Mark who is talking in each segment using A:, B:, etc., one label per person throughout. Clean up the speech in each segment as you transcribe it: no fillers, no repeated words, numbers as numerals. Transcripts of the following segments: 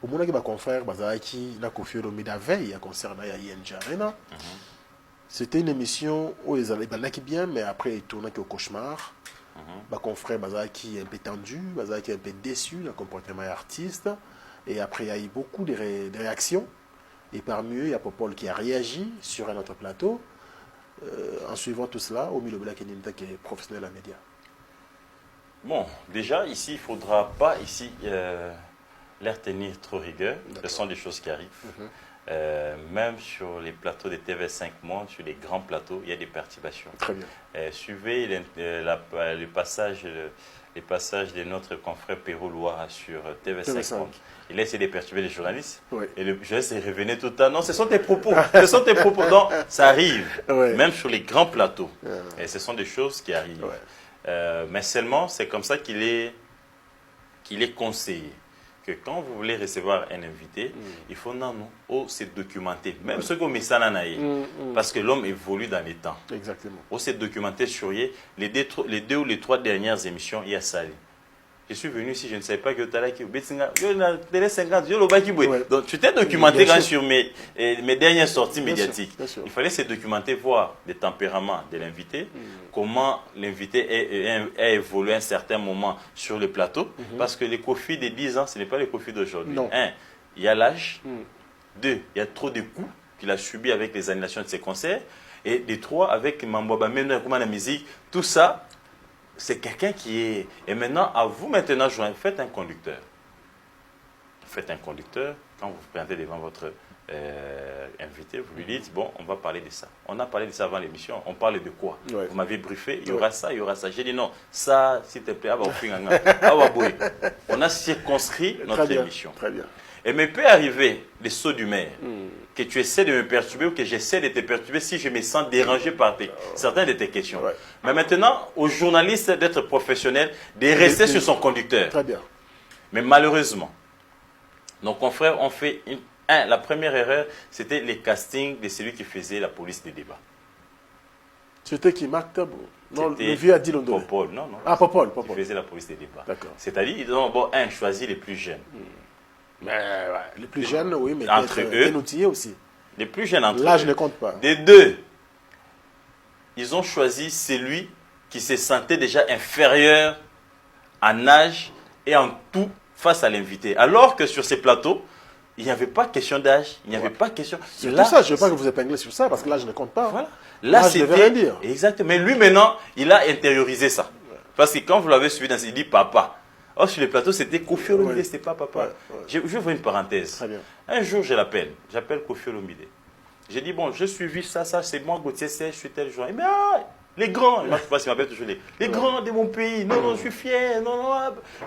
A: Au moment où mon confrère Bazaki n'a Kofi Olomide la veille à concert à ING Arena, c'était une émission où ils allaient bien, mais après ils tournaient au cauchemar. Mon confrère Bazaki est un peu tendu, Bazaki est un peu déçu du comportement artiste. Et après il y a eu beaucoup de réactions. Et parmi eux, il y a Popol qui a réagi sur un autre plateau. En suivant tout cela, au milieu de la qui est professionnel en médias.
B: Bon, déjà, ici, il ne faudra pas leur tenir trop rigueur. Ce sont des choses qui arrivent. Même sur les plateaux de TV5 Monde, sur les grands plateaux, il y a des perturbations.
A: Très bien.
B: Suivez le passage de notre confrère Perrault Loire sur TV5 Monde. Il a essayé de perturber les journalistes.
A: Oui.
B: Et le journaliste est revenu tout le temps. Non, ce sont tes propos. Ce sont tes propos. Donc, ça arrive.
A: Oui.
B: Même sur les grands plateaux. Et ce sont des choses qui arrivent.
A: Oui.
B: Mais seulement, c'est comme ça qu'il est conseillé. Que quand vous voulez recevoir un invité, il faut se documenter. Même ce qu'on met ça parce que l'homme évolue dans les temps.
A: Exactement.
B: On s'est documenté sur les 2 ou les 3 dernières émissions, il y a ça. Je suis venu ici, je ne savais pas que donc tu t'es documenté sur mes dernières sorties médiatiques.
A: Bien sûr.
B: Il fallait se documenter, voir le tempérament de l'invité, comment l'invité a évolué à un certain moment sur le plateau, parce que les Kofi de 10 ans, ce n'est pas les Kofi d'aujourd'hui. Il y a l'âge. 2, il y a trop de coups qu'il a subis avec les annulations de ses concerts. Et de 3, avec Mamboaba, même la musique, tout ça. C'est quelqu'un qui est... Et maintenant, à vous maintenant, faites un conducteur. Faites un conducteur. Quand vous vous présentez devant votre invité, vous lui dites, bon, on va parler de ça. On a parlé de ça avant l'émission. On parle de quoi?
A: Ouais.
B: Vous m'avez briefé, il y aura ça, il y aura ça. J'ai dit non, ça, s'il te plaît, on a circonscrit notre émission.
A: Très bien.
B: Et mais peut arriver les sauts du maire, que tu essaies de me perturber ou que j'essaie de te perturber si je me sens dérangé par certaines de tes questions. Ouais. Mais maintenant, aux journalistes d'être professionnels, de rester sur son conducteur.
A: Très bien.
B: Mais malheureusement, nos confrères ont fait la première erreur, c'était les castings de celui qui faisait la police des débats.
A: C'était qui, Marc Tabou? Non, le vieux a dit l'on
B: Popol, non.
A: Ah, Popol.
B: Qui faisait la police des débats.
A: D'accord.
B: C'est-à-dire, ils ont choisi les plus jeunes.
A: Mais, les plus jeunes, oui, mais
B: entre eux,
A: bien outillés aussi.
B: Les plus jeunes entre eux.
A: L'âge ne compte pas.
B: Des 2, ils ont choisi celui qui se sentait déjà inférieur en âge et en tout face à l'invité. Alors que sur ces plateaux, il n'y avait pas question d'âge, il n'y avait pas question...
A: C'est tout ça, je ne veux pas que vous épinglez sur ça, parce que l'âge ne compte pas.
B: Voilà. Là, c'était... dire. Exactement. Mais lui, maintenant, il a intériorisé ça. Parce que quand vous l'avez suivi, il dit papa. Or, sur les plateaux, c'était Kofi Olomide, c'était pas papa. Je vais vous une parenthèse.
A: Très bien.
B: Un jour, j'appelle Kofi Olomide. J'ai dit, bon, je suivi ça, c'est moi, Gauthier Serge, je suis tel jour. Mais les grands, je ne sais pas s'il m'appelle toujours les grands de mon pays, non, je suis fier, non.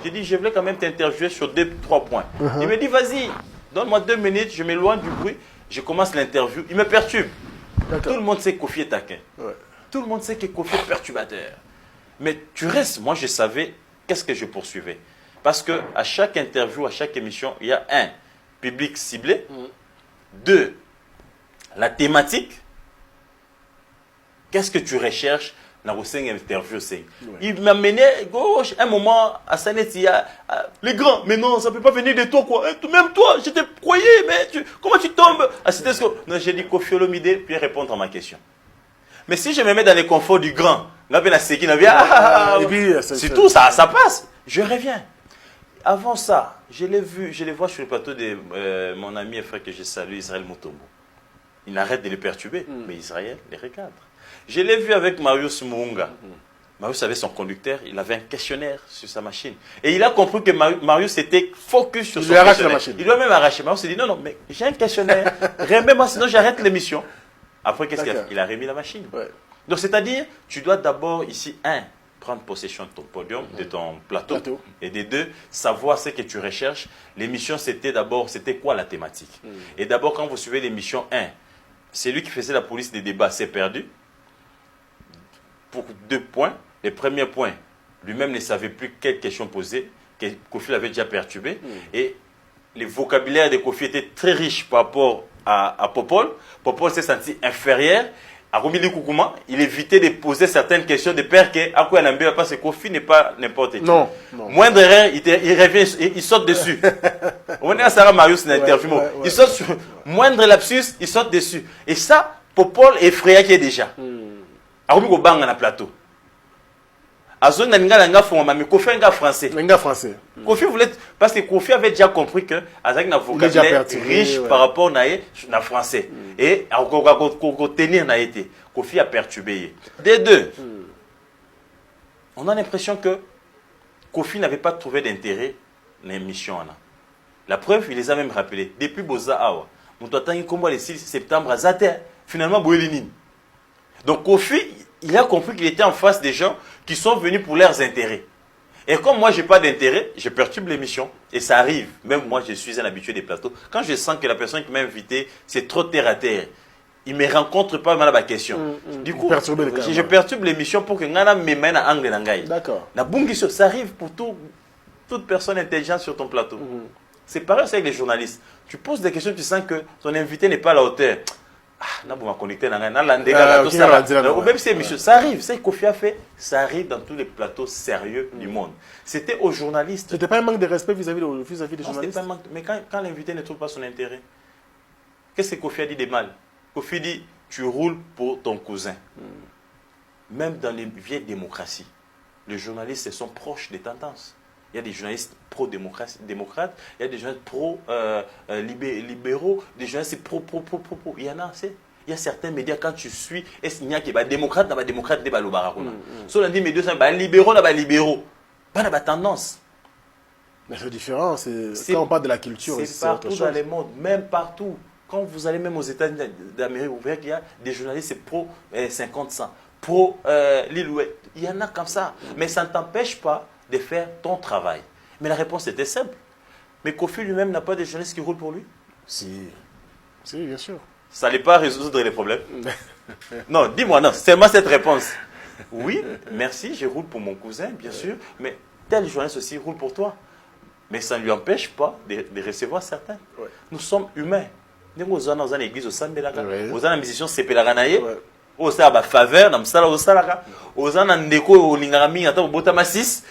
B: J'ai dit, je voulais quand même t'interviewer sur 2-3 points. Il me dit, vas-y, donne-moi 2 minutes, je m'éloigne du bruit, je commence l'interview. Il me perturbe. Tout le monde sait que Kofi est taquin. Tout le monde sait que Kofi est perturbateur. Mais tu restes, moi je savais qu'est-ce que je poursuivais. Parce qu'à chaque interview, à chaque émission, il y a 1, public ciblé, 2, la thématique. Qu'est-ce que tu recherches dans vos 5 interviews? Il m'a mené gauche, un moment, à Sanetia, les grands, mais non, ça ne peut pas venir de toi, quoi. Même toi, je te croyais, mais comment tu tombes? Non, j'ai dit Kofi Olomide, puis répondre à ma question. Mais si je me mets dans les conforts du grand, c'est tout, ça passe. Je reviens. Avant ça, je les vois sur le plateau de mon ami et frère que je salue, Israël Mutombo. Il n'arrête de les perturber, mais Israël les regarde. Je l'ai vu avec Marius Muunga. Marius avait son conducteur, il avait un questionnaire sur sa machine. Et il a compris que Marius était focus sur son questionnaire. Il lui a même arraché. Marius s'est dit, non, mais j'ai un questionnaire. Remets-moi, sinon j'arrête l'émission. Après, qu'est-ce qu'il a fait? Il a remis la machine. Donc, c'est-à-dire, tu dois d'abord ici, prendre possession de ton podium, de ton plateau. Et des 2, savoir ce que tu recherches. L'émission, c'était quoi la thématique? Et d'abord, quand vous suivez l'émission 1, c'est lui qui faisait la police des débats, c'est perdu. Pour 2 points. Les premiers points, lui-même ne savait plus quelle question poser, que Kofi l'avait déjà perturbé. Et le vocabulaire de Kofi était très riche par rapport à Popol. Popol s'est senti inférieur. à Romili Koukouma, il évitait de poser certaines questions de père que parce que Kofi n'est pas n'importe qui.
A: Non.
B: Moindre erreur, il revient, il saute dessus. On est à Sarah Marius l'interview. Il saute sur moindre lapsus, il saute dessus. Et ça, Popol effrayé qui est déjà. À Romili Koukouma, on a plateau. Azon Nanga Foma, mais Kofi est un gars français.
A: Un gars français.
B: Kofi voulait, parce que Kofi avait déjà compris que Azak n'a vocabulaire riche par rapport à français. Et à tenir n'a été. Kofi a perturbé. Des deux, on a l'impression que Kofi n'avait pas trouvé d'intérêt dans l'émission. La preuve, il les a même rappelés. Depuis Boza Awa, on doit attendre comme le 6 septembre à Zate, finalement, Bouélinine. Donc Kofi, il a compris qu'il était en face des gens qui sont venus pour leurs intérêts. Et comme moi, je n'ai pas d'intérêt, je perturbe l'émission. Et ça arrive. Même moi, je suis un habitué des plateaux. Quand je sens que la personne qui m'a invité, c'est trop terre à terre, il ne me rencontre pas mal à ma question. Du coup, je perturbe l'émission pour que Ngana me mène à angle d'angaï.
A: D'accord.
B: Ça arrive pour toute personne intelligente sur ton plateau. C'est pareil avec les journalistes. Tu poses des questions, tu sens que ton invité n'est pas à la hauteur. Ça arrive, c'est Kofi a fait, ça arrive dans tous les plateaux sérieux du monde. C'était aux journalistes.
A: C'était pas un manque de respect vis-à-vis des journalistes.
B: Mais quand l'invité ne trouve pas son intérêt, qu'est-ce que Kofi a dit de mal? Kofi dit, tu roules pour ton cousin. Même dans les vieilles démocraties, les journalistes sont proches des tendances. Il y a des journalistes pro-démocrates, il y a des journalistes pro-libéraux, des journalistes pro. Il y en a, il y a certains médias, quand tu suis, il y a des démocrates, des démocrates, des balobarakuna. Si on dit médias, des libéraux, des libéraux. Pas de tendance.
A: Mais c'est différent, quand on parle de la culture.
B: C'est partout dans le monde, même partout. Quand vous allez même aux États-Unis d'Amérique, vous verrez qu'il y a des journalistes pro-50-100, pro-Lille-Ouest. Il y en a comme ça. Mais ça ne t'empêche pas de faire ton travail. Mais la réponse était simple. Mais Kofi lui-même n'a pas de journalistes qui roulent pour lui?
A: Si, bien sûr.
B: Ça n'allait pas résoudre les problèmes? Non, dis-moi, non, c'est moi cette réponse. Oui, merci, je roule pour mon cousin, bien sûr, mais tel journaliste aussi roule pour toi. Mais ça ne lui empêche pas de recevoir certains. Ouais. Nous sommes humains. Nous sommes dans l'église au Sambelaka, nous sommes dans la musician Sepelaganaye. Il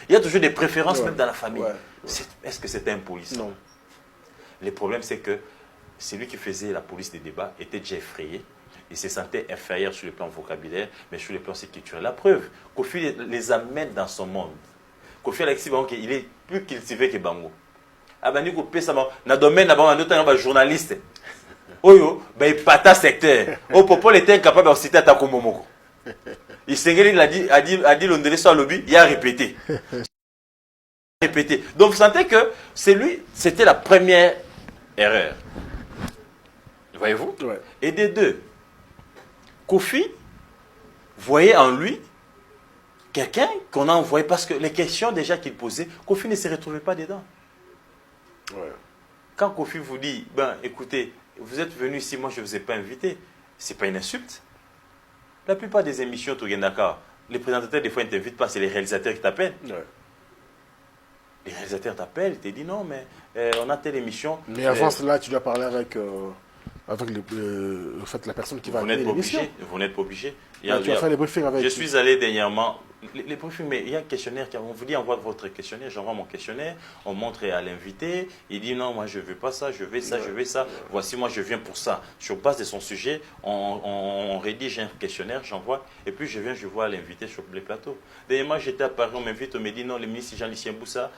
B: y a toujours des préférences même dans la famille. Est-ce que c'était un police?
A: Non.
B: Le problème, c'est que celui qui faisait la police des débats était déjà effrayé. Il se sentait inférieur sur le plan vocabulaire, mais sur le plan culturel. La preuve, Kofi les amène dans son monde. Kofi Alexis, il est plus cultivé que Bango. Abani Kopi, ça m'a domaine, un journaliste. Oyo, il pata secteur. Au Popol était incapable de citer Atako Momoko. Il a dit l'ondélé sur le lobby, il a répété. Donc vous sentez que c'était la première erreur. Voyez-vous? Ouais. Et des deux, Kofi voyait en lui quelqu'un qu'on a envoyé parce que les questions déjà qu'il posait, Kofi ne se retrouvait pas dedans. Ouais. Quand Kofi vous dit, écoutez, vous êtes venu ici, moi je ne vous ai pas invité, ce n'est pas une insulte. La plupart des émissions, les présentateurs, des fois, ils ne t'invitent pas, c'est les réalisateurs qui t'appellent. Ouais. Les réalisateurs t'appellent, ils te disent non, mais on a telle émission.
A: Mais avant cela, tu dois parler avec la personne qui va animer l'émission.
B: Vous n'êtes pas obligé.
A: Tu as fait les briefings avec.
B: Je suis allé dernièrement. Les briefings, mais il y a un questionnaire. On vous dit envoie votre questionnaire. J'envoie mon questionnaire. On montre à l'invité. Il dit non, moi je ne veux pas ça, je veux ça, je veux ça. Voici, moi je viens pour ça. Sur base de son sujet, on rédige un questionnaire, j'envoie. Et puis je viens, je vois l'invité sur les plateaux. Dernièrement, j'étais à Paris, on m'invite, on me dit non, le ministre Jean-Lucien Boussa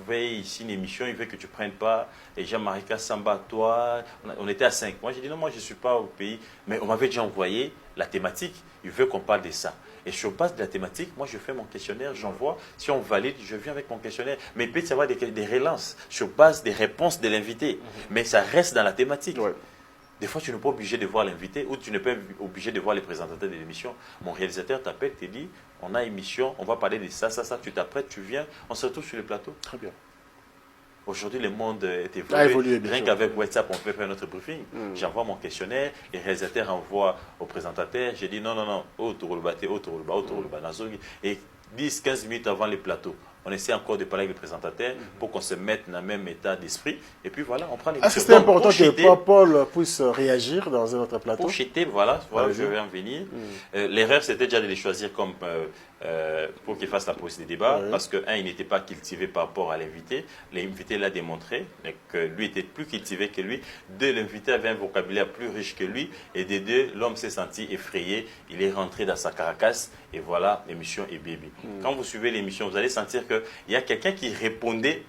B: veille ici une émission, il veut que tu ne prennes pas. Et Jean-Marie Kassamba, toi, on était à 5. Moi j'ai dit non, moi je ne suis pas au pays. Mais on m'avait déjà envoyé la thématique. Il veut qu'on parle de ça. Et sur base de la thématique, moi je fais mon questionnaire, j'envoie. Si on valide, je viens avec mon questionnaire. Mais il peut y avoir des relances sur base des réponses de l'invité. Mais ça reste dans la thématique. Ouais. Des fois, tu n'es pas obligé de voir l'invité ou tu n'es pas obligé de voir les présentateurs de l'émission. Mon réalisateur t'appelle, te dit, on a une émission, on va parler de ça, ça, ça. Tu t'apprêtes, tu viens, on se retrouve sur le plateau. Très bien. Aujourd'hui, le monde est évolué. Rien qu'avec WhatsApp, on peut faire notre briefing. J'envoie mon questionnaire, les réalisateurs envoient au présentateur. J'ai dit non, et 10-15 minutes avant les plateaux, on essaie encore de parler avec le présentateur pour qu'on se mette dans le même état d'esprit. Et puis voilà, on prend les
A: Est-ce que c'était important que Paul puisse réagir dans un autre plateau?
B: Pour cheater, voilà je vais en venir. L'erreur, c'était déjà de les choisir comme pour qu'il fasse la pause des débats, parce que, il n'était pas cultivé par rapport à l'invité. L'invité l'a démontré, que lui était plus cultivé que lui. Deux, l'invité avait un vocabulaire plus riche que lui. Et des deux, l'homme s'est senti effrayé. Il est rentré dans sa caracasse. Et voilà, l'émission est baby. Quand vous suivez l'émission, vous allez sentir qu'il y a quelqu'un qui répondait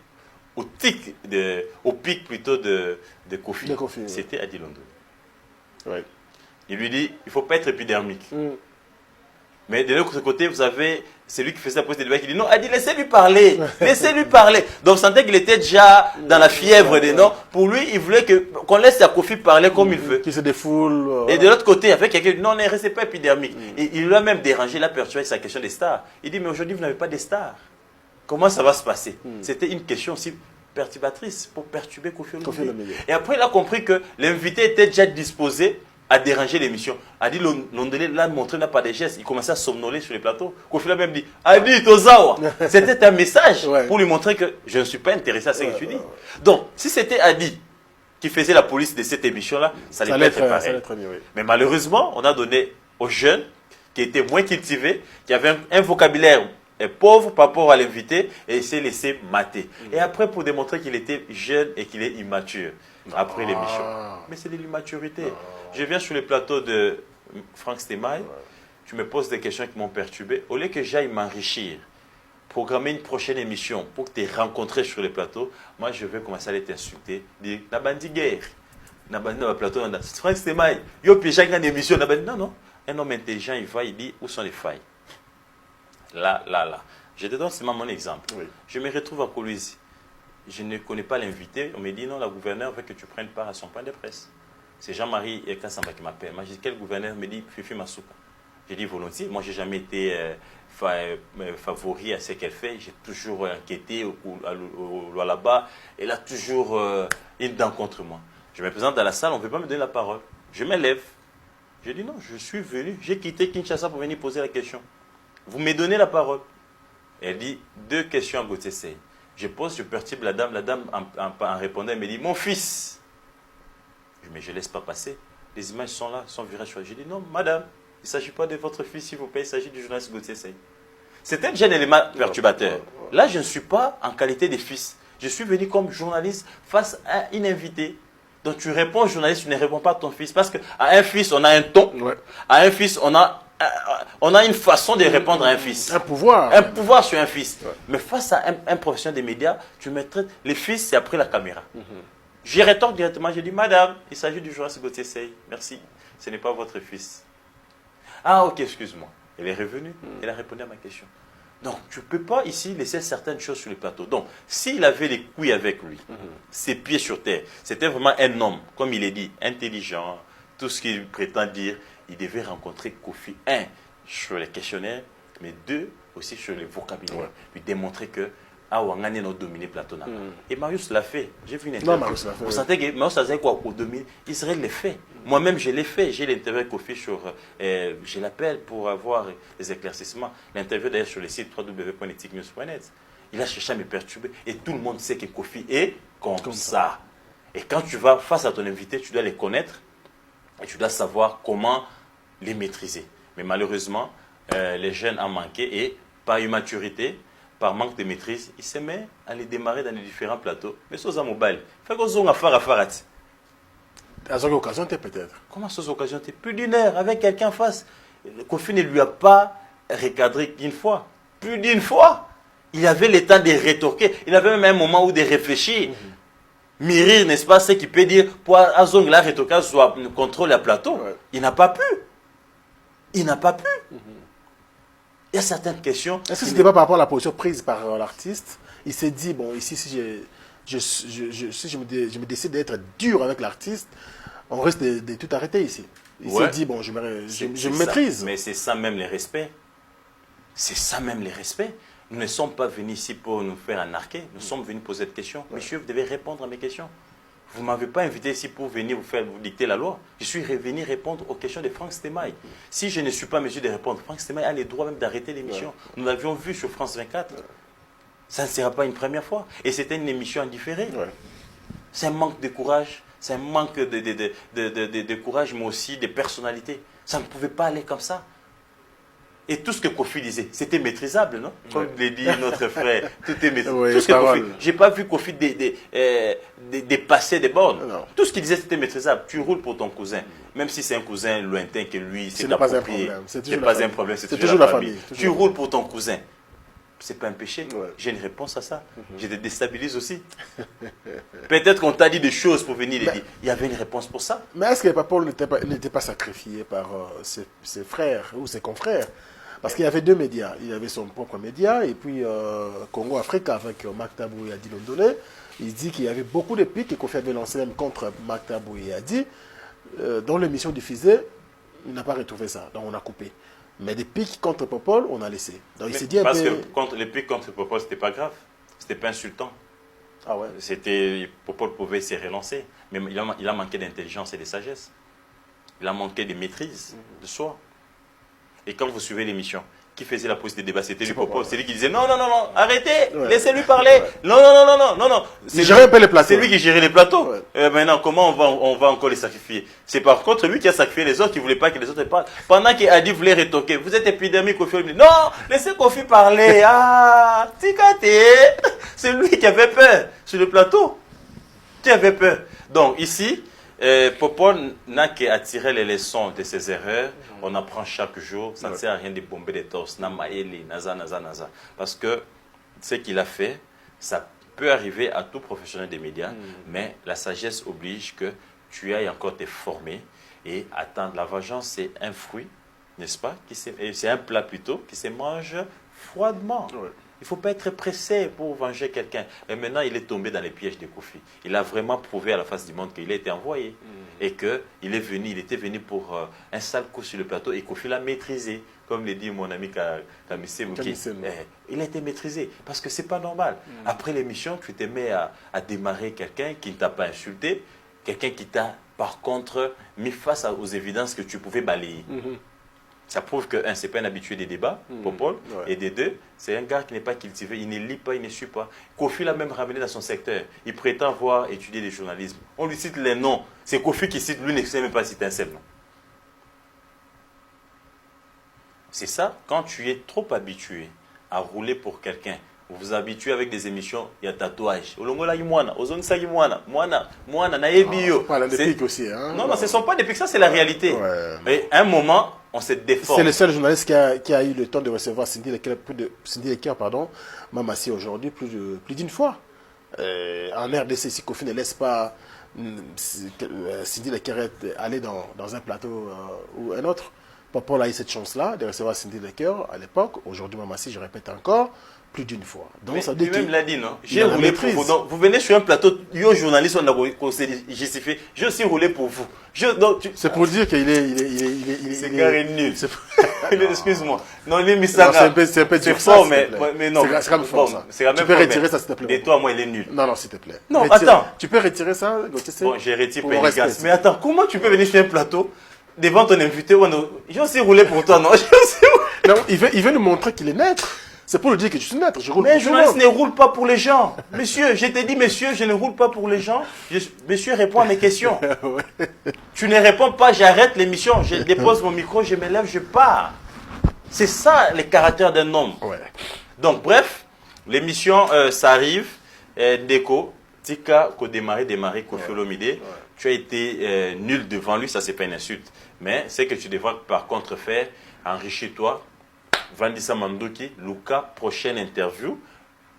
B: au pic plutôt de Kofi. C'était Adi Londo.
A: Ouais.
B: Il lui dit, il ne faut pas être épidermique. Mais de l'autre côté, vous avez celui qui faisait la pause des débats qui dit non, Adi, laissez-lui parler. Laissez-lui parler. Donc, on sentait qu'il était déjà dans la fièvre des noms. Pour lui, il voulait qu'on laisse Kofi parler comme il veut.
A: Qui se défoule.
B: Et de l'autre côté, avec quelqu'un qui dit non, ne restez pas épidermique. Et il lui a même dérangé, la perturbé sa question des stars. Il dit, mais aujourd'hui, vous n'avez pas des stars. Comment ça va se passer? C'était une question aussi perturbatrice pour perturber Kofi Olomide. Et après, il a compris que l'invité était déjà disposé à déranger l'émission. Adi Londele l'a montré, n'a pas de gestes. Il commençait à somnoler sur les plateaux. Kofi l'a même dit, Adi Tozawa. C'était un message pour lui montrer que je ne suis pas intéressé à ce que tu dis. Donc, si c'était Adi qui faisait la police de cette émission-là, ça allait être pareil. Mais malheureusement, on a donné aux jeunes qui étaient moins cultivés, qui avaient un vocabulaire pauvre par rapport à l'invité, et il s'est laissé mater. Et après, pour démontrer qu'il était jeune et qu'il est immature, après l'émission. Mais c'est de l'immaturité. Je viens sur le plateau de Franck Stemay, tu me poses des questions qui m'ont perturbé. Au lieu que j'aille m'enrichir, programmer une prochaine émission pour te rencontrer sur le plateau, moi je vais commencer à aller t'insulter, dire « Nabandi guerre ». Nabandi dans le plateau, Franck Stemay, yo puis une émission, non. Un homme intelligent, il va, il dit où sont les failles. Là. Je te donne seulement mon exemple. Je me retrouve à Colombie. Je ne connais pas l'invité. On me dit non, la gouverneure veut que tu prennes part à son point de presse. C'est Jean-Marie Kassamba qui m'appelle. Moi, je dis quel gouverneur? Me dit Fifi Masuka. J'ai dit volontiers. Moi, je n'ai jamais été favori à ce qu'elle fait. J'ai toujours enquêté au là-bas. Elle a toujours une dent contre moi. Je me présente dans la salle, on ne veut pas me donner la parole. Je me lève. Je dis non, je suis venu. J'ai quitté Kinshasa pour venir poser la question. Vous me donnez la parole. Elle dit deux questions à Gauthier Sey. Je pose, je perturbe la dame. La dame, en répondant, elle me dit mon fils. Mais je ne laisse pas passer. Les images sont là, sont virées sur. Je dis non, madame, il ne s'agit pas de votre fils, s'il vous plaît, il s'agit du journaliste Gauthier Sey. C'était déjà un élément perturbateur. Là, je ne suis pas en qualité de fils. Je suis venu comme journaliste face à une invitée. Donc tu réponds au journaliste, tu ne réponds pas à ton fils. Parce qu'à un fils, on a un ton. À un fils, on a une façon de répondre à un fils.
A: Un pouvoir.
B: Un pouvoir sur un fils. Mais face à un professionnel des médias, tu me traites. Les fils, c'est après la caméra. J'y rétorque directement. Je dis, madame, il s'agit du journaliste Gauthier Sey. Merci. Ce n'est pas votre fils. Ah, ok, excuse-moi. Elle est revenue. Elle a répondu à ma question. Donc, tu ne peux pas ici laisser certaines choses sur le plateau. Donc, s'il avait les couilles avec lui, ses pieds sur terre, c'était vraiment un homme, comme il est dit, intelligent, tout ce qu'il prétend dire, il devait rencontrer Kofi, un, sur les questionnaires, mais deux, aussi sur le vocabulaire. Lui démontrer que Wangani a dominé le plateau. Et Marius l'a fait. J'ai vu une interview. Vous sentez que Marius a dit quoi au dominer? Israël l'a fait. Moi-même, je l'ai fait. J'ai l'interview avec Kofi sur. Je l'appelle pour avoir des éclaircissements. L'interview d'ailleurs sur le site www.eticnews.net. Il a cherché à me perturber. Et tout le monde sait que Kofi est comme ça. Et quand tu vas face à ton invité, tu dois les connaître et tu dois savoir comment les maîtriser. Mais malheureusement, les jeunes ont manqué et par immaturité, par manque de maîtrise, il se met à les démarrer dans les différents plateaux. Mais ça, c'est mobile. Fait qu'on a affaire à faire.
A: À cette occasion, peut-être.
B: Comment cette occasion? Plus d'une heure avec quelqu'un en face. Kofi ne lui a pas recadré qu'une fois. Plus d'une fois. Il avait le temps de rétorquer. Il avait même un moment où de réfléchir. Mirir, n'est-ce pas, ce qui peut dire pour Azong la rétorquer soit contrôle le plateau. Il n'a pas pu. Il n'a pas pu. Il y a certaines questions.
A: Est-ce que ce n'était pas par rapport à la position prise par l'artiste? Il s'est dit, bon, ici, si je me décide d'être dur avec l'artiste, on risque de tout arrêter ici. Il s'est dit, bon, je me maîtrise.
B: Mais c'est ça même les respects. C'est ça même les respects. Nous ne sommes pas venus ici pour nous faire anarquer. Nous sommes venus poser des questions. Monsieur, vous devez répondre à mes questions. Vous ne m'avez pas invité ici pour venir vous dicter la loi. Je suis venu répondre aux questions de Franck Stemay. Si je ne suis pas en mesure de répondre, Franck Stemay a le droit même d'arrêter l'émission. Nous l'avions vu sur France 24. Ça ne sera pas une première fois. Et c'était une émission en différé.
A: Ouais.
B: C'est un manque de courage. C'est un manque de courage, mais aussi de personnalité. Ça ne pouvait pas aller comme ça. Et tout ce que Kofi disait, c'était maîtrisable, non? Comme l'a dit notre frère, tout est maîtrisable.
A: Ouais,
B: tout ce que Kofi, j'ai pas vu Kofi dépasser des bornes.
A: Non.
B: Tout ce qu'il disait, c'était maîtrisable. Tu roules pour ton cousin, même si c'est un cousin lointain que lui,
A: Ce n'est pas un problème.
B: C'est pas un problème, c'est
A: toujours la famille.
B: Tu roules pour ton cousin. C'est pas un péché.
A: Ouais.
B: J'ai une réponse à ça. Je te déstabilise aussi. Peut-être qu'on t'a dit des choses pour venir les dire. Il y avait une réponse pour ça.
A: Mais est-ce que Paul n'était pas sacrifié par ses frères ou ses confrères? Parce qu'il y avait deux médias. Il y avait son propre média et puis Congo Africa avec Marc Tabou et Adi Londolé. Il dit qu'il y avait beaucoup de pics que Kofi avait lancé même contre Marc Tabou et Adi. Dans l'émission diffusée, il n'a pas retrouvé ça. Donc on a coupé. Mais des pics contre Popol, on a laissé. Donc il s'est dit
B: parce que les pics contre Popol, c'était pas grave. C'était pas insultant.
A: Ah ouais.
B: Popol pouvait se relancer. Mais il a manqué d'intelligence et de sagesse. Il a manqué de maîtrise de soi. Et quand vous suivez l'émission, qui faisait la pose des débats, c'était lui Popol. C'est lui qui disait non, arrêtez, laissez-lui parler. Non.
A: Il gérait un peu les plateaux.
B: C'est lui qui gérait les plateaux.
A: Ouais.
B: Maintenant, comment on va encore les sacrifier? C'est par contre lui qui a sacrifié les autres, qui ne voulait pas que les autres parlent. Pendant qu'Adi voulait retoquer, vous êtes épidermique, Kofi. Non, laissez Kofi parler. Ah, Tikate. C'est lui qui avait peur sur le plateau. Qui avait peur. Donc ici, Popol n'a qu'à tirer les leçons de ses erreurs. On apprend chaque jour. Ça ne sert à rien de bomber des torses. Naza. Parce que ce qu'il a fait, ça peut arriver à tout professionnel des médias, mais la sagesse oblige que tu ailles encore te former et attendre. La vengeance, c'est un fruit, n'est-ce pas? C'est un plat plutôt qui se mange froidement.
A: Ouais.
B: Il ne faut pas être pressé pour venger quelqu'un. Mais maintenant, il est tombé dans les pièges de Kofi. Il a vraiment prouvé à la face du monde qu'il a été envoyé. Et qu'il était venu pour un sale coup sur le plateau. Et Kofi l'a maîtrisé. Comme le dit mon ami Kamissé Mouki. Il a été maîtrisé. Parce que ce n'est pas normal. Après l'émission, tu te mets à démarrer quelqu'un qui ne t'a pas insulté. Quelqu'un qui t'a, par contre, mis face aux évidences que tu pouvais balayer. Ça prouve que, un, ce n'est pas un habitué des débats, Popol, et des deux, c'est un gars qui n'est pas cultivé, il ne lit pas, il ne suit pas. Kofi l'a même ramené dans son secteur. Il prétend avoir étudié le journalisme. On lui cite les noms. C'est Kofi qui cite, lui ne sait même pas citer un seul nom. C'est ça, quand tu es trop habitué à rouler pour quelqu'un, vous vous habituez avec des émissions, il y a tatouage. Olongola imwana, ozonisa imwana, mwana na ebio.
A: Pas des pics aussi, hein.
B: Non, ce ne sont pas des pics, ça c'est la réalité.
A: Ouais.
B: Mais à un moment, on se déforme.
A: C'est le seul journaliste qui a eu le temps de recevoir Cindy Lecker, Mamassi aujourd'hui plus d'une fois. En RDC, si Kofi ne laisse pas Cindy Lecker aller dans un plateau ou un autre, Popol a eu cette chance-là de recevoir Cindy Lecker à l'époque. Aujourd'hui, Mamassi, je répète encore, plus d'une fois. Donc,
B: mais
A: ça veut dire
B: lui-même l'a dit, non? J'ai roulé pour vous. Donc, vous venez sur un plateau, yo journaliste, on a justifié. J'ai aussi roulé pour vous.
A: C'est pour dire qu'il
B: c'est carré nul. Excuse-moi. Non, il est mis
A: ça. C'est un peu
B: c'est fort, mais non.
A: C'est quand même fort, ça.
B: Tu
A: peux retirer ça, s'il te plaît.
B: Et toi, moi, il est nul.
A: Non, s'il te plaît.
B: Non, attends.
A: Tu peux retirer ça, Gauthier?
B: Bon, j'ai retiré Péligas. Mais attends, comment tu peux venir sur un plateau devant ton invité? J'ai aussi roulé pour toi, non?
A: Non, il veut nous montrer qu'il est net. C'est pour lui dire que je suis net. Je roule
B: mais un
A: pour
B: journaliste ne roule pas pour les gens. Monsieur, je t'ai dit, monsieur, je ne roule pas pour les gens. Monsieur, réponds à mes questions. Tu ne réponds pas, j'arrête l'émission, je dépose mon micro, je me lève, je pars. C'est ça, les caractères d'un homme.
A: Ouais.
B: Donc, bref, l'émission, ça arrive. Déco, Tika, démarrer, Kofi Olomide. Tu as été nul devant lui, ça, c'est pas une insulte. Mais ce que tu devras, par contre, faire, enrichis-toi. Vandisa Mandoki, Luca, prochaine interview.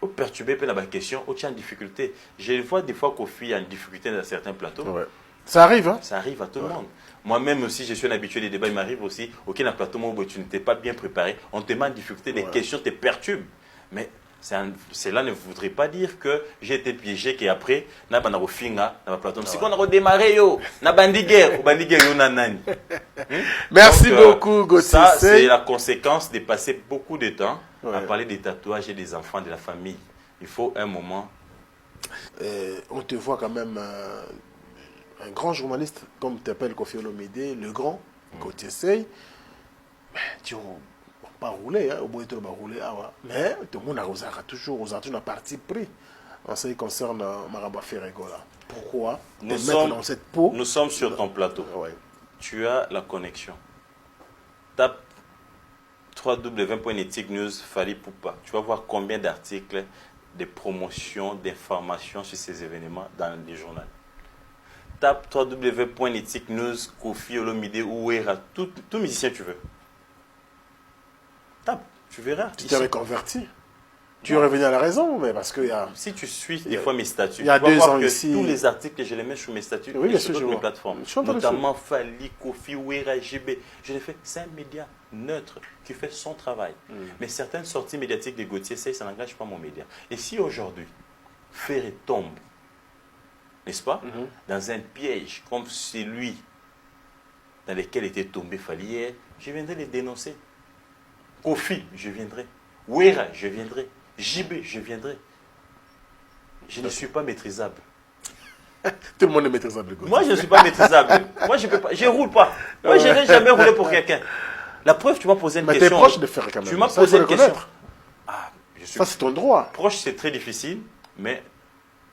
B: Au perturbé, peu la question, au tient en difficulté. Je vois des fois Kofi a une difficulté dans certains plateaux.
A: Ouais. Ça arrive, hein?
B: Ça arrive à tout le monde. Moi-même aussi, je suis un habitué des débats, il m'arrive aussi, aucun plateau où tu n'étais pas bien préparé, on te met en difficulté, les questions te perturbent. Mais cela ne voudrait pas dire que j'ai été piégé, qu'après, na pas na finga, na plateau. Si on a redémarré yo, na bandiguer yo nanani.
A: Merci beaucoup, Gauthier.
B: Ça, c'est la conséquence de passer beaucoup de temps à parler des tatouages et des enfants de la famille. Il faut un moment.
A: On te voit quand même un grand journaliste, comme tu appelles Kofi Olomide, le grand, Gauthier Sey. pas rouler, au bout de tout, rouler, mais tout le monde a toujours un parti pris en ce qui concerne Maraba Ferrego là. Pourquoi
B: nous sommes,
A: dans cette peau?
B: Nous sommes sur ton plateau.
A: Ouais.
B: Tu as la connexion. Tape www.nethic news Fally Poupa. Tu vas voir combien d'articles, de promotions, d'informations sur ces événements dans les journaux. Tape www.nethic news Kofi Olomide ou Ouera, tout musicien tu veux. Tape, tu verras.
A: Tu t'es reconverti. Tu es revenu à la raison, mais parce que
B: si tu suis des fois mes statuts,
A: il y a
B: tu vas
A: 2
B: voir
A: ans
B: que
A: ici,
B: tous les articles, je les mets sur mes statuts
A: oui,
B: et sur toutes mes plateformes. Notamment Fally, Kofi, Ouera, GB. Je l'ai fait, c'est un média neutre qui fait son travail. Mais certaines sorties médiatiques de Gauthier, ça n'engage pas mon média. Et si aujourd'hui, Ferré tombe, n'est-ce pas, dans un piège comme celui dans lequel était tombé Fally, je viendrai les dénoncer. Kofi, je viendrai. Ouera, je viendrai. JB, je viendrai. Je ne suis pas maîtrisable.
A: Tout le monde est maîtrisable.
B: Moi, je ne suis pas maîtrisable. Moi, je peux pas. Je ne roule pas. Moi, je n'ai jamais roulé pour quelqu'un. La preuve, tu m'as posé une question.
A: Mais tu es proche de faire quand même.
B: Tu m'as posé une question.
A: Ah, ça, c'est ton droit.
B: Proche, c'est très difficile, mais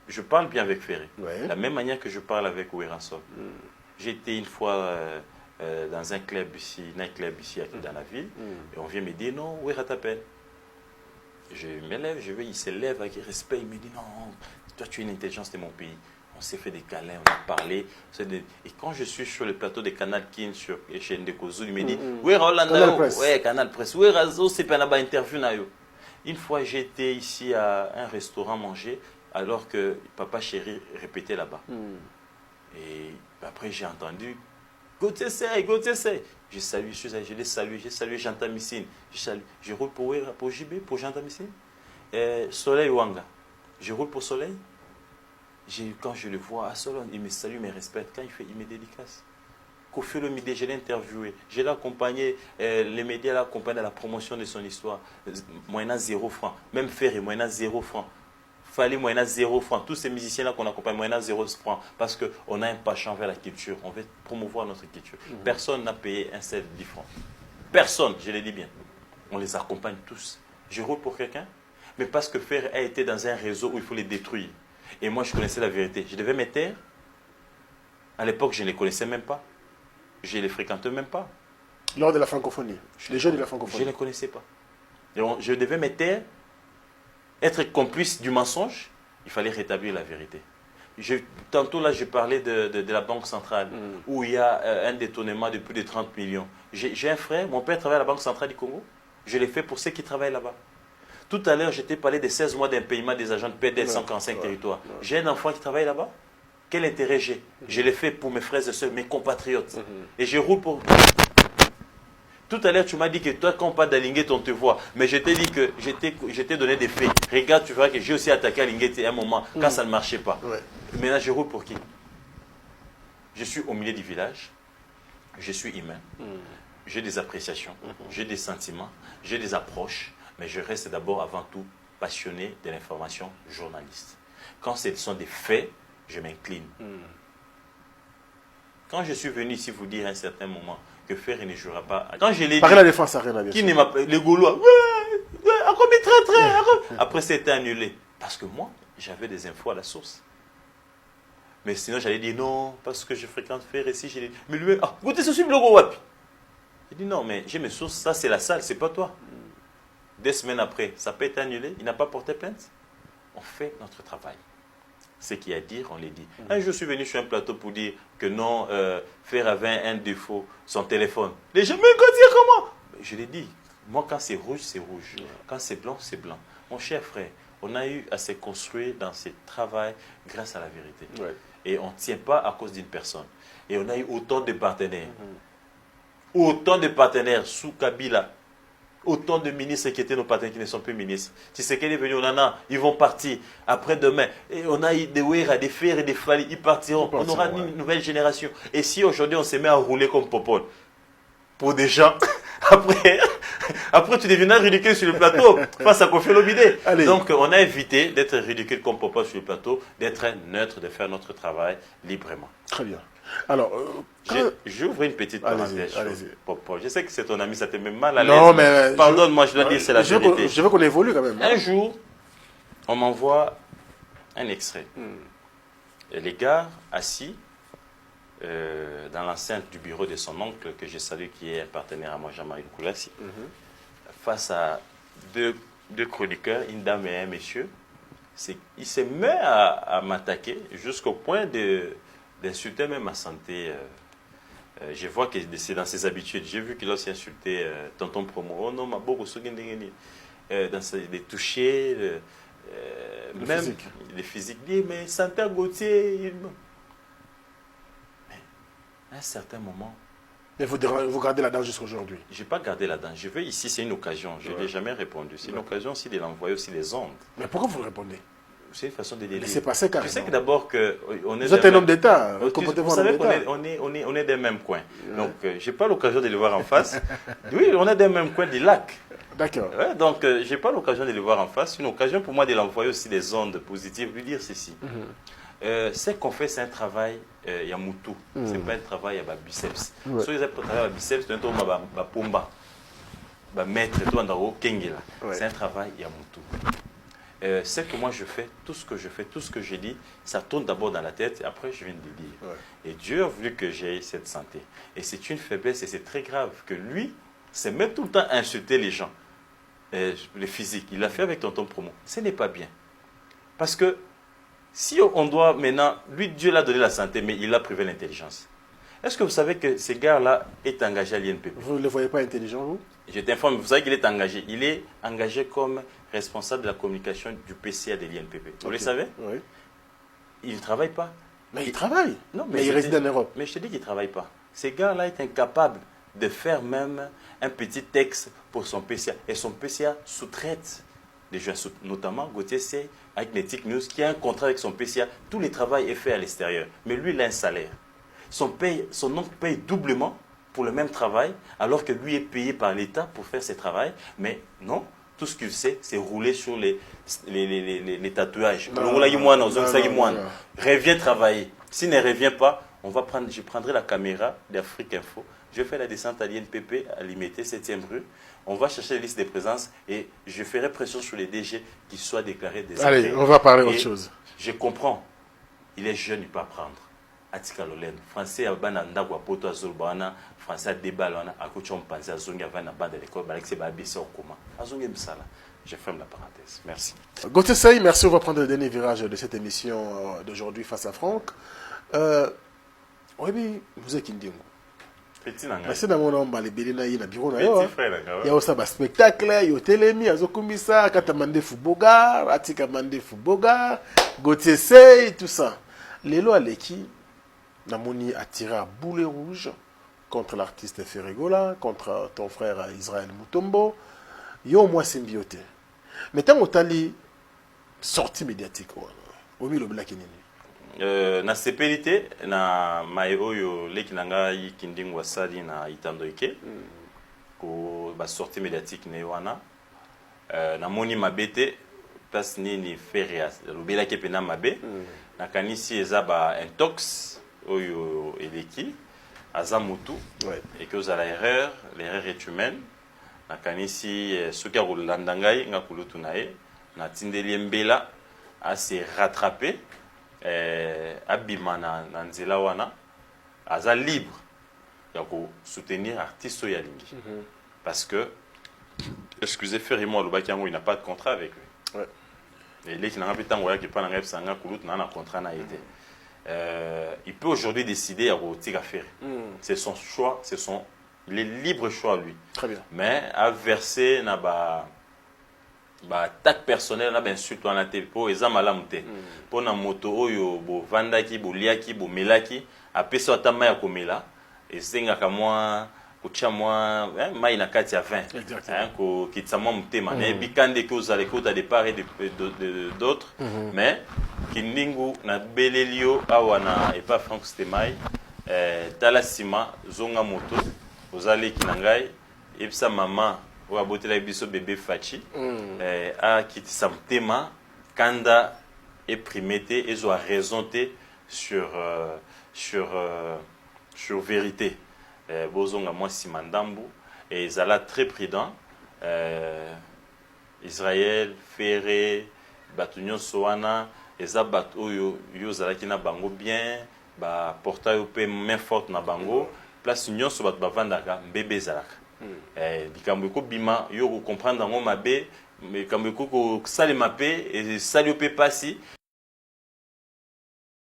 B: je parle bien avec Ferré.
A: Ouais.
B: De la même manière que je parle avec Ouera Sol. J'ai été une fois dans un club ici, dans la ville, et on vient me dire non, Ouera t'appelle. Je m'élève, il s'élève avec respect, il me dit non, toi tu es une intelligence de mon pays. On s'est fait des câlins, on a parlé. Et quand je suis sur le plateau de Canal Kin sur les chaînes de Kozu, il me dit oui, Rolanda, ouais, Canal Presse, oui, Razo, c'est pas une interview. Une fois j'étais ici à un restaurant manger, alors que Papa Chéri répétait là-bas. Et après j'ai entendu Gauthier Sey. Je salue, je les salue, j'ai salué Jean Tamissine, je roule pour JB, pour Jean Tamissine. Soleil Wanga, je roule pour Soleil. Quand je le vois à Solon, il me salue, il me respecte. Quand il me dédicace. Kofi Olomide, je l'ai interviewé, je l'ai accompagné, les médias l'ont accompagné à la promotion de son histoire. Moyennant 0 francs, même Ferré, moyennant 0 francs. Fally, moyennant 0 francs. Tous ces musiciens-là qu'on accompagne, moyennant 0 francs. Parce qu'on a un penchant vers la culture. On veut promouvoir notre culture. Personne n'a payé un seul 10 francs. Personne, je le dis bien. On les accompagne tous. Je roule pour quelqu'un, mais parce que Ferré a été dans un réseau où il faut les détruire. Et moi, je connaissais la vérité. Je devais me taire. À l'époque, je ne les connaissais même pas. Je ne les fréquentais même pas.
A: Lors de la francophonie. Les jeux de la francophonie.
B: Je ne les connaissais pas. Et je devais me taire. Être complice du mensonge, il fallait rétablir la vérité. Tantôt là, je parlais de la Banque centrale, où il y a un détournement de plus de 30 millions. J'ai un frère, mon père travaille à la Banque centrale du Congo. Je l'ai fait pour ceux qui travaillent là-bas. Tout à l'heure, j'étais parlé des 16 mois d'impayement des agents de PDL 145 territoires. J'ai un enfant qui travaille là-bas. Quel intérêt j'ai? Je l'ai fait pour mes frères et soeurs, mes compatriotes. Et je roule pour... Tout à l'heure, tu m'as dit que toi, quand on parle d'Alinguet, on te voit. Mais je t'ai dit que je t'ai donné des faits. Regarde, tu verras que j'ai aussi attaqué Alinguet à un moment, quand ça ne marchait pas. Maintenant, je roule pour qui? Je suis au milieu du village. Je suis humain. J'ai des appréciations. J'ai des sentiments. J'ai des approches. Mais je reste d'abord, avant tout, passionné de l'information journaliste. Quand ce sont des faits, je m'incline. Quand je suis venu ici vous dire à un certain moment que Ferré ne jouera pas. Quand je l'ai dit,
A: la défense à rien,
B: qui ne m'a pas. Les Gaulois, après, c'était annulé. Parce que moi, j'avais des infos à la source. Mais sinon, j'allais dire non, parce que je fréquente Ferré ici. J'ai dit, mais lui, écoutez, ce suis le logo Wapi. J'ai dit non, mais j'ai mes sources, ça c'est la salle, c'est pas toi. 2 semaines après, ça peut être annulé, il n'a pas porté plainte. On fait notre travail. Ce qu'il y a à dire, on les dit. Un jour, je suis venu sur un plateau pour dire que non, Ferré avait un défaut, son téléphone. Les gens, mais dire comment? Je l'ai dit. Moi, quand c'est rouge, c'est rouge. Quand c'est blanc, c'est blanc. Mon cher frère, on a eu à se construire dans ce travail grâce à la vérité. Et on ne tient pas à cause d'une personne. Et on a eu autant de partenaires. Autant de partenaires sous Kabila. Autant de ministres qui étaient nos partenaires qui ne sont plus ministres. Si c'est qu'elle est venue, on en a, ils vont partir. Après-demain, et on a eu des Ouera, des Ferré, des Fally, ils partiront. On aura une nouvelle génération. Et si aujourd'hui on se met à rouler comme Popol pour des gens, après tu deviendras ridicule sur le plateau face à Kofi Olomide. Donc on a évité d'être ridicule comme Popol sur le plateau, d'être neutre, de faire notre travail librement.
A: Très bien. Alors,
B: j'ouvre une petite parenthèse.
A: Allez-y.
B: Je sais que c'est ton ami, ça te met mal à l'aise.
A: Non, mais...
B: Pardonne-moi, je dois dire, c'est la vérité.
A: Je veux qu'on évolue quand même.
B: Un jour, on m'envoie un extrait. Et les gars assis dans l'enceinte du bureau de son oncle, que je salue, qui est un partenaire à moi, Jean-Marie Koulassi, face à deux chroniqueurs, une dame et un monsieur, il se met à m'attaquer jusqu'au point d'insulter même ma santé. Je vois que c'est dans ses habitudes. J'ai vu qu'il a aussi insulté tonton Promo. Oh non, ma beaucoup de toucher, même physique. Les physiques. Mais santé Gauthier. Mais à un certain moment.
A: Mais vous gardez la dent jusqu'à aujourd'hui.
B: Je n'ai pas gardé la dent. Je veux ici, c'est une occasion. Je n'ai jamais répondu. C'est une occasion aussi de l'envoyer aussi les ondes.
A: Mais pourquoi vous répondez?
B: C'est une façon de délire.
A: C'est passé carrément.
B: Tu sais que d'abord que on est.
A: Vous êtes un homme d'État.
B: Vous savez qu'on est des mêmes coins. Donc, je n'ai pas l'occasion de le voir en face. Oui, on est des mêmes coins du lac.
A: D'accord.
B: Ouais, donc, je n'ai pas l'occasion de le voir en face. C'est une occasion pour moi de l'envoyer aussi des ondes positives, lui dire ceci. Ce qu'on fait, c'est un travail Yamutu. Ce n'est pas un travail à biceps. Si vous avez un travail à biceps, c'est un travail à pomba. Maître, c'est un travail Yamutu. Ce que moi je fais, tout ce que je fais, tout ce que je dis, ça tourne d'abord dans la tête et après je viens de le dire. Et Dieu a voulu que j'aie cette santé. Et c'est une faiblesse et c'est très grave que lui se met tout le temps à insulter les gens. Les physiques, il l'a fait avec tonton Promo. Ce n'est pas bien. Parce que si on doit maintenant, lui Dieu l'a donné la santé, mais il a privé l'intelligence. Est-ce que vous savez que ce gars-là est engagé à l'INPP?
A: Vous ne le voyez pas intelligent, vous? Je
B: t'informe, vous savez qu'il est engagé. Il est engagé comme responsable de la communication du PCA de l'INPP. Vous le savez?
A: Oui.
B: Il ne travaille pas.
A: Mais il travaille.
B: Non,
A: mais il réside en Europe.
B: Mais je te dis qu'il ne travaille pas. Ce gars-là est incapable de faire même un petit texte pour son PCA. Et son PCA sous-traite des gens, notamment Gauthier C, avec Netic News, qui a un contrat avec son PCA. Tout le travail est fait à l'extérieur. Mais lui, il a un salaire. Son oncle paye doublement pour le même travail, alors que lui est payé par l'État pour faire ce travail. Mais non, tout ce qu'il sait, c'est rouler sur les tatouages. Reviens travailler. S'il ne revient pas, je prendrai la caméra d'Afrique Info. Je fais la descente à l'INPP, à l'IMT, 7e rue. On va chercher la liste des présences et je ferai pression sur les DG qui soient déclarés des
A: Allez, on va parler autre chose.
B: Je comprends. Il est jeune, il peut apprendre. Atika Lolen, français abana ndagwa poto azulbana, français débalana, akuchom panzi azungi avana bande l'école, balexé babisa okoma. Azungi msala. Je ferme la parenthèse. Merci.
A: Gauthier Sey, merci. On va prendre le dernier virage de cette émission d'aujourd'hui face à Franck. Oui, vous êtes Kindingo. C'est dans mon nom, les Bélina, il y a un bureau. Il y a aussi un spectacle, il y a un télémi, il y a un commissaire, Katamande Foubogar, Atika Mande Foubogar, Gauthier Sey, tout ça. Les lois, les qui, Namoni a tiré à boulet rouge contre l'artiste Ferregola, contre ton frère Israël Mutombo. Yo au moins symbioté. Mais tant que tu sortie médiatique, au milieu de la
B: na sepelité na mai oyo leki nanga yikindingwa sali na itandoike ko ba sortie médiatique ne wana na moni mabete place nini feria lobela ke pena mabe na kanisi eza ba intox oyo eleki azamutu et que za l'erreur est humaine na kanisi soki akolanda ngai nga kulutu na ye na tindeli mbela a se rattraper abima na nzela wana aza libre ya ko soutenir artiste ya lingi parce que excusez Ferry-moi lobaki yango il n'a pas de contrat avec lui et les qui n'ont pas tant voilà qui pas na sanga kulutu na contrat na été il peut aujourd'hui décider à retirer faire c'est son choix c'est son il est libre choix lui.
A: Très bien.
B: Mais à verser na ba attaque personnelle na ben surtout en até po eza malamu te. Po na moto oyo bo vandaki bo liaki bo melaki apesa atama ya komela esenga ka moi kucha moi mai na kati ya 20 ko kitsama mutema na bikande ko za lekota de part et d'autres mais kindingu na belelio awana et pas Franck Stemai talasima zonga moto ozali kinangai epsa mama ou abotela biso bébé Fachi a kitisa mutema kanda et primete ezo raisonté sur vérité. Bozonga moi Simandambu et Zala très prudent. Israël, Ferré, Batunyo Soana, et Zabat Oyo, Yozalaki na bango bien, ba portail pe main forte na bango, place Nyon Sobat Bavandaka, bébé Zalaka. Likambo ko bima, yo comprendre ngo mabe, mais kambo ko sale mape, et sale pe pasi.